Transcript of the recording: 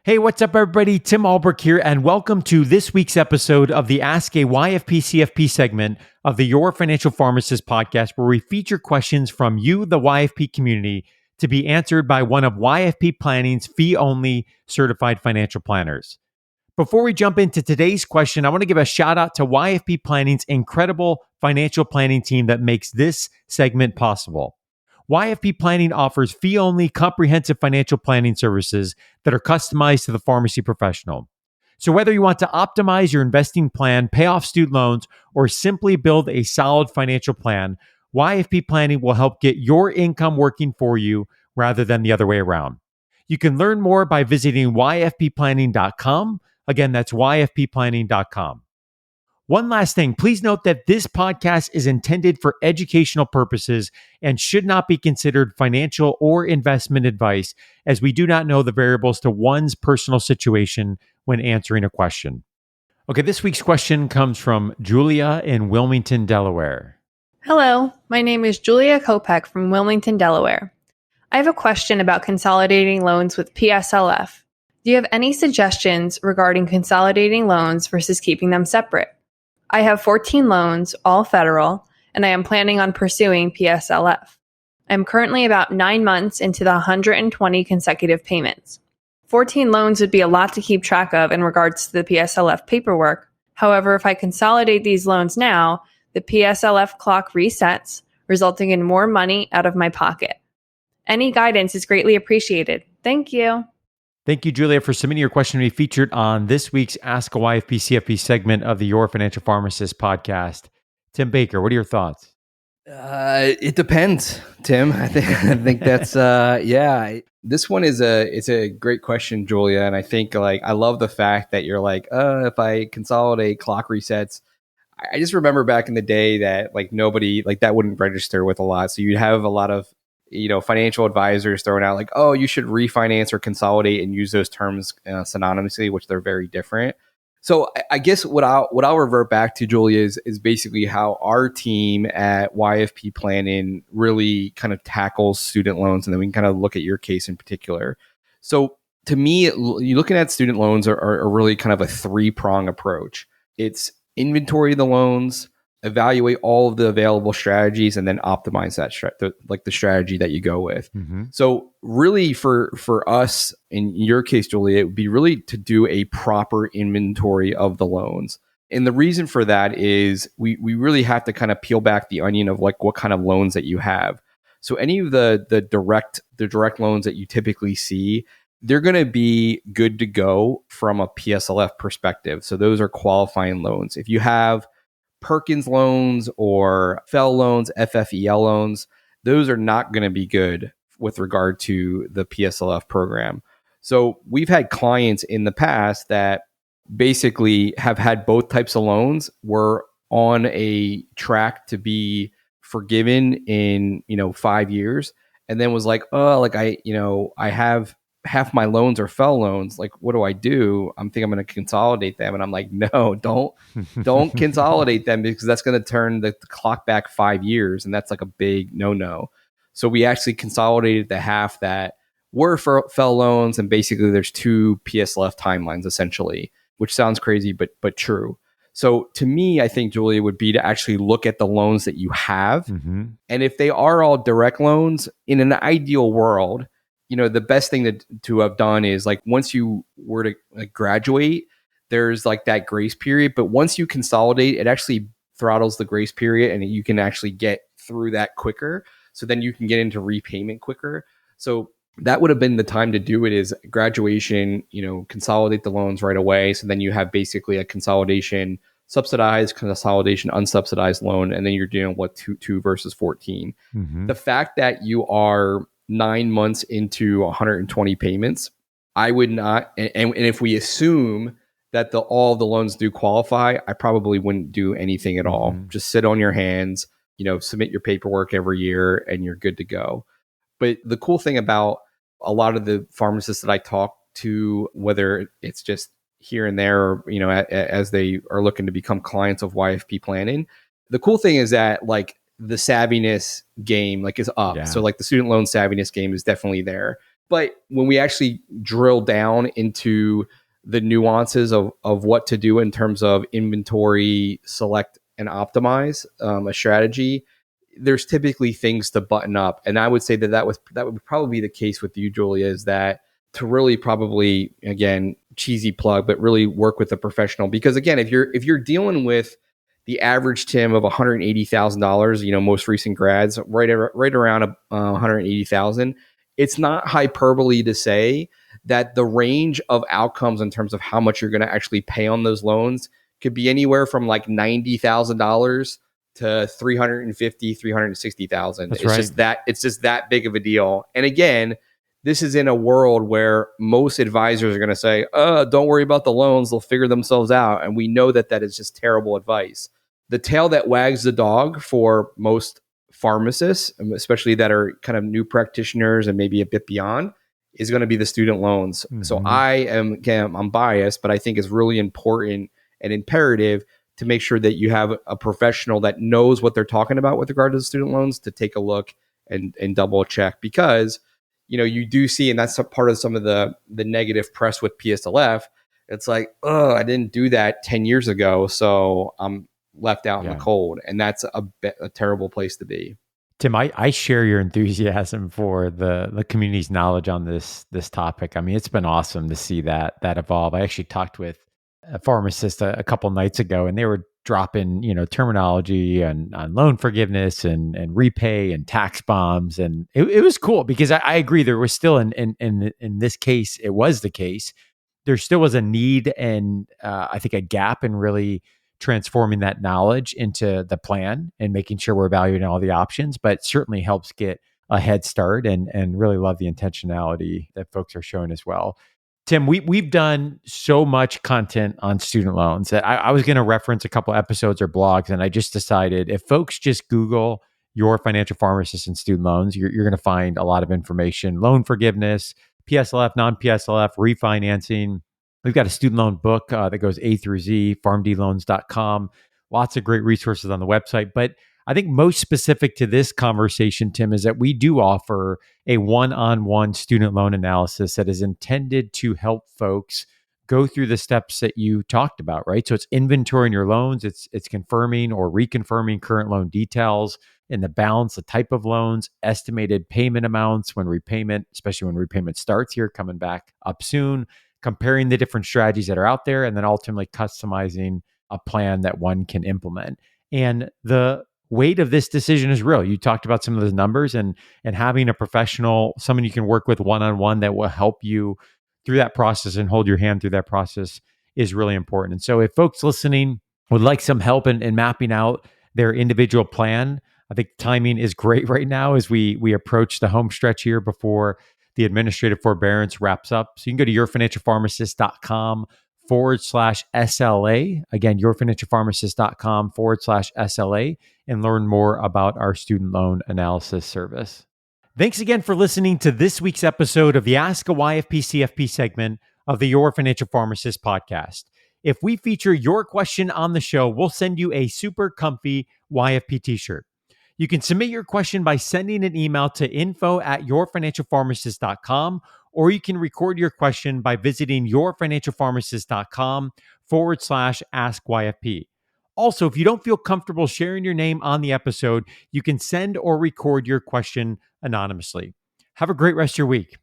Hey, what's up, everybody? Tim Albrecht here, and welcome to this week's episode of the Ask a YFP CFP segment of the Your Financial Pharmacist Podcast, where we feature questions from you, the YFP community, to be answered by one of YFP Planning's fee-only certified financial planners. Before we jump into today's question, I want to give a shout out to YFP Planning's incredible financial planning team that makes this segment possible. YFP Planning offers fee-only comprehensive financial planning services that are customized to the pharmacy professional. So whether you want to optimize your investing plan, pay off student loans, or simply build a solid financial plan, YFP Planning will help get your income working for you rather than the other way around. You can learn more by visiting yfpplanning.com. Again, that's yfpplanning.com. One last thing, please note that this podcast is intended for educational purposes and should not be considered financial or investment advice, as we do not know the variables to one's personal situation when answering a question. Okay, this week's question comes from Julia in Wilmington, Delaware. Hello, my name is Julia Kopek from Wilmington, Delaware. I have a question about consolidating loans with PSLF. Do you have any suggestions regarding consolidating loans versus keeping them separate? I have 14 loans, all federal, and I am planning on pursuing PSLF. I am currently about 9 months into the 120 consecutive payments. 14 loans would be a lot to keep track of in regards to the PSLF paperwork. However, if I consolidate these loans now, the PSLF clock resets, resulting in more money out of my pocket. Any guidance is greatly appreciated. Thank you. Thank you, Julia, for submitting your question to be featured on this week's Ask a YFP CFP segment of the Your Financial Pharmacist Podcast. Tim Baker, what are your thoughts? It depends, Tim. I think that's This one is a great question, Julia, and I think I love the fact that you're if I consolidate clock resets. I just remember back in the day that nobody that wouldn't register with a lot, so you'd have a lot of financial advisors throwing out oh, you should refinance or consolidate and use those terms synonymously, which they're very different. So I guess what I'll revert back to, Julia, is basically how our team at YFP Planning really kind of tackles student loans, and then we can kind of look at your case in particular. So to me, you looking at student loans are really kind of a three-prong approach. It's inventory the loans, evaluate all of the available strategies, and then optimize that the strategy that you go with. Mm-hmm. So really for us, in your case, Julia, it would be really to do a proper inventory of the loans. And the reason for that is we really have to kind of peel back the onion of what kind of loans that you have. So any of the direct loans that you typically see, they're going to be good to go from a PSLF perspective. So those are qualifying loans. If you have Perkins loans or FEL loans, FFEL loans, those are not going to be good with regard to the PSLF program. So we've had clients in the past that basically have had both types of loans, were on a track to be forgiven in 5 years, and then was I have half my loans are FEL loans. What do I do? I'm going to consolidate them. And I'm like, no, don't consolidate them, because that's going to turn the clock back 5 years. And that's a big no. So we actually consolidated the half that were FEL loans. And basically there's two PSLF timelines essentially, which sounds crazy, but true. So to me, I think, Julia, would be to actually look at the loans that you have. Mm-hmm. And if they are all direct loans, in an ideal world, the best thing to have done is once you were to graduate, there's that grace period. But once you consolidate, it actually throttles the grace period, and you can actually get through that quicker. So then you can get into repayment quicker. So that would have been the time to do it, is graduation, consolidate the loans right away. So then you have basically a consolidation, subsidized, consolidation, unsubsidized loan. And then you're dealing with two versus 14. Mm-hmm. The fact that you are 9 months into 120 payments, I would not. And if we assume that all the loans do qualify, I probably wouldn't do anything at all. Mm-hmm. Just sit on your hands, submit your paperwork every year, and you're good to go. But the cool thing about a lot of the pharmacists that I talk to, whether it's just here and there, or, as they are looking to become clients of YFP Planning, the cool thing is that the savviness game is up. Yeah. So the student loan savviness game is definitely there. But when we actually drill down into the nuances of what to do in terms of inventory, select and optimize a strategy, there's typically things to button up. And I would say that would probably be the case with you, Julia, is that to really probably, again, cheesy plug, but really work with a professional. Because again, if you're dealing with the average Tim of $180,000, most recent grads, right around 180,000, it's not hyperbole to say that the range of outcomes in terms of how much you're going to actually pay on those loans could be anywhere from like $90,000 to $350,000, $360,000. It's just that big of a deal. And again, this is in a world where most advisors are going to say, don't worry about the loans. They'll figure themselves out. And we know that is just terrible advice. The tail that wags the dog for most pharmacists, especially that are kind of new practitioners and maybe a bit beyond, is going to be the student loans. Mm-hmm. So I'm biased, but I think it's really important and imperative to make sure that you have a professional that knows what they're talking about with regard to the student loans to take a look and double check, because you do see, and that's a part of some of the negative press with PSLF. It's like, I didn't do that 10 years ago, so I'm left out in the cold. And that's a terrible place to be. Tim, I share your enthusiasm for the community's knowledge on this topic. I mean, it's been awesome to see that evolve. I actually talked with a pharmacist a couple nights ago, and they were dropping terminology on loan forgiveness and repay and tax bombs, and it was cool because I agree there was still in this case, it was the case, there still was a need and I think a gap in really transforming that knowledge into the plan and making sure we're evaluating all the options, but certainly helps get a head start and really love the intentionality that folks are showing as well. Tim, we've done so much content on student loans that I was going to reference a couple episodes or blogs, and I just decided if folks just Google Your Financial Pharmacist and student loans, you're going to find a lot of information, loan forgiveness, PSLF, non-PSLF, refinancing. We've got a student loan book that goes A through Z, farmdloans.com. Lots of great resources on the website. But I think most specific to this conversation, Tim, is that we do offer a one-on-one student loan analysis that is intended to help folks go through the steps that you talked about, right? So it's inventorying your loans, it's confirming or reconfirming current loan details and the balance, the type of loans, estimated payment amounts when repayment, especially when repayment starts here, coming back up soon, comparing the different strategies that are out there, and then ultimately customizing a plan that one can implement. And the weight of this decision is real. You talked about some of those numbers, and having a professional, someone you can work with one-on-one that will help you through that process and hold your hand through that process is really important. And so if folks listening would like some help in mapping out their individual plan, I think timing is great right now as we approach the home stretch here before the administrative forbearance wraps up. So you can go to yourfinancialpharmacist.com/SLA. Again, yourfinancialpharmacist.com/SLA and learn more about our student loan analysis service. Thanks again for listening to this week's episode of the Ask a YFP CFP segment of the Your Financial Pharmacist Podcast. If we feature your question on the show, we'll send you a super comfy YFP t-shirt. You can submit your question by sending an email to info@yourfinancialpharmacist.com, or you can record your question by visiting yourfinancialpharmacist.com/AskYFP. Also, if you don't feel comfortable sharing your name on the episode, you can send or record your question anonymously. Have a great rest of your week.